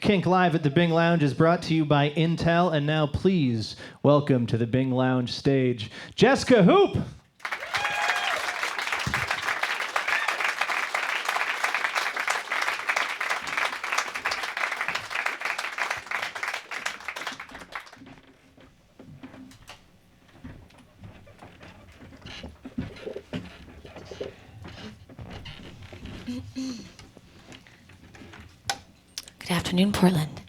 Kink Live at the Bing Lounge is brought to you by Intel, and now please welcome to the Bing Lounge stage, Jesca Hoop! Good afternoon, Portland.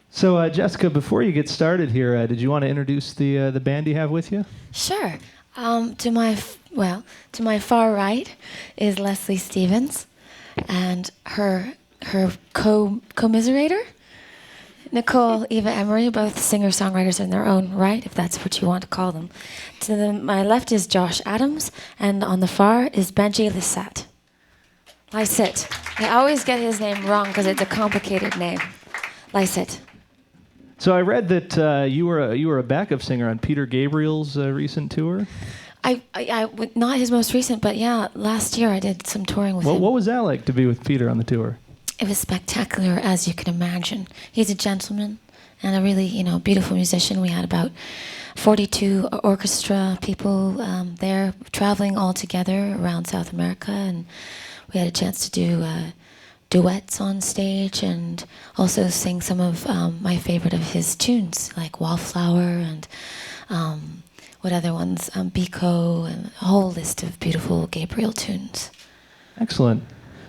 So, Jesca, before you get started here, did you want to introduce the band you have with you? Sure. To my far right is Leslie Stevens, and her commiserator, Nicole Eva Emery, both singer-songwriters in their own right, if that's what you want to call them. My left is Josh Adams, and on the far is Benji Lissette. Lysette. I always get his name wrong because it's a complicated name. Lysette. So I read that you were a backup singer on Peter Gabriel's recent tour. I not his most recent, but yeah, last year I did some touring with him. What was that like to be with Peter on the tour? It was spectacular, as you can imagine. He's a gentleman and a really, beautiful musician. We had about 42 orchestra people there traveling all together around South America, and we had a chance to do duets on stage and also sing some of my favorite of his tunes, like Wallflower and what other ones? Biko, and a whole list of beautiful Gabriel tunes. Excellent.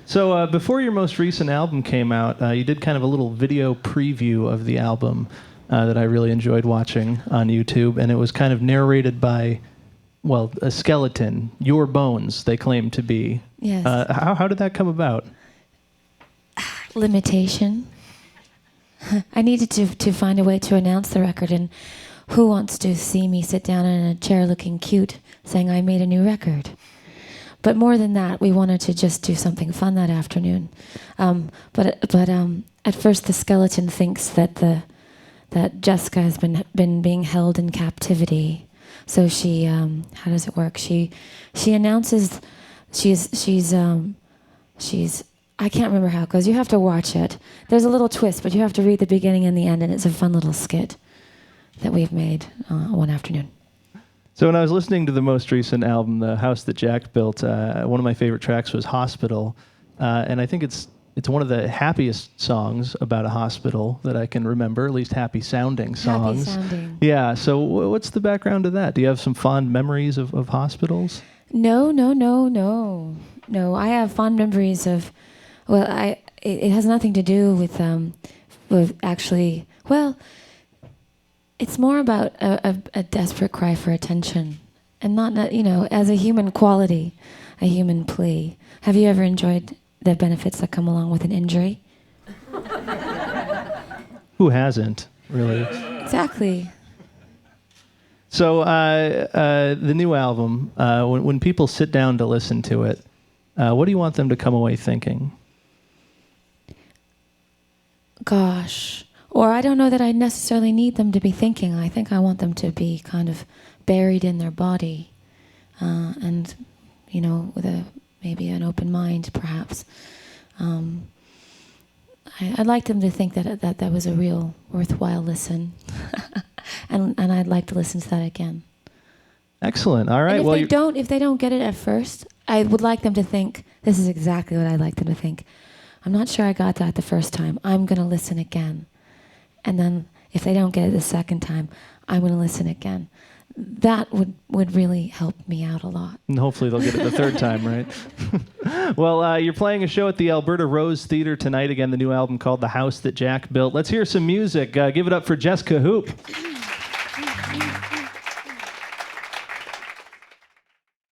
So before your most recent album came out, you did kind of a little video preview of the album that I really enjoyed watching on YouTube, and it was kind of narrated by, a skeleton, your bones, they claim to be. Yes. How did that come about? Limitation. I needed to find a way to announce the record, and who wants to see me sit down in a chair looking cute saying I made a new record? But more than that, we wanted to just do something fun that afternoon. But at first the skeleton thinks that Jesca has been being held in captivity. So she how does it work? She announces she's I can't remember how it goes. You have to watch it. There's a little twist, but you have to read the beginning and the end, and it's a fun little skit that we've made one afternoon. So when I was listening to the most recent album, The House That Jack Built, one of my favorite tracks was Hospital, and I think it's one of the happiest songs about a hospital that I can remember, at least happy-sounding songs. Happy-sounding. Yeah, so what's the background to that? Do you have some fond memories of hospitals? No. I have fond memories of, it has nothing to do with actually, it's more about a desperate cry for attention, and not as a human quality, a human plea. Have you ever enjoyed the benefits that come along with an injury? Who hasn't, really? Exactly. So the new album, when people sit down to listen to it, what do you want them to come away thinking? Gosh. Or I don't know that I necessarily need them to be thinking. I think I want them to be kind of buried in their body, and with maybe an open mind, perhaps. I'd like them to think that was a real worthwhile listen, and I'd like to listen to that again. Excellent. All right. And if they don't get it at first, I would like them to think this is exactly what I'd like them to think. I'm not sure I got that the first time. I'm going to listen again. And then if they don't get it the second time, I'm going to listen again. That would really help me out a lot. And hopefully they'll get it the third time, right? Well, you're playing a show at the Alberta Rose Theatre tonight. Again, the new album called The House That Jack Built. Let's hear some music. Give it up for Jesca Hoop.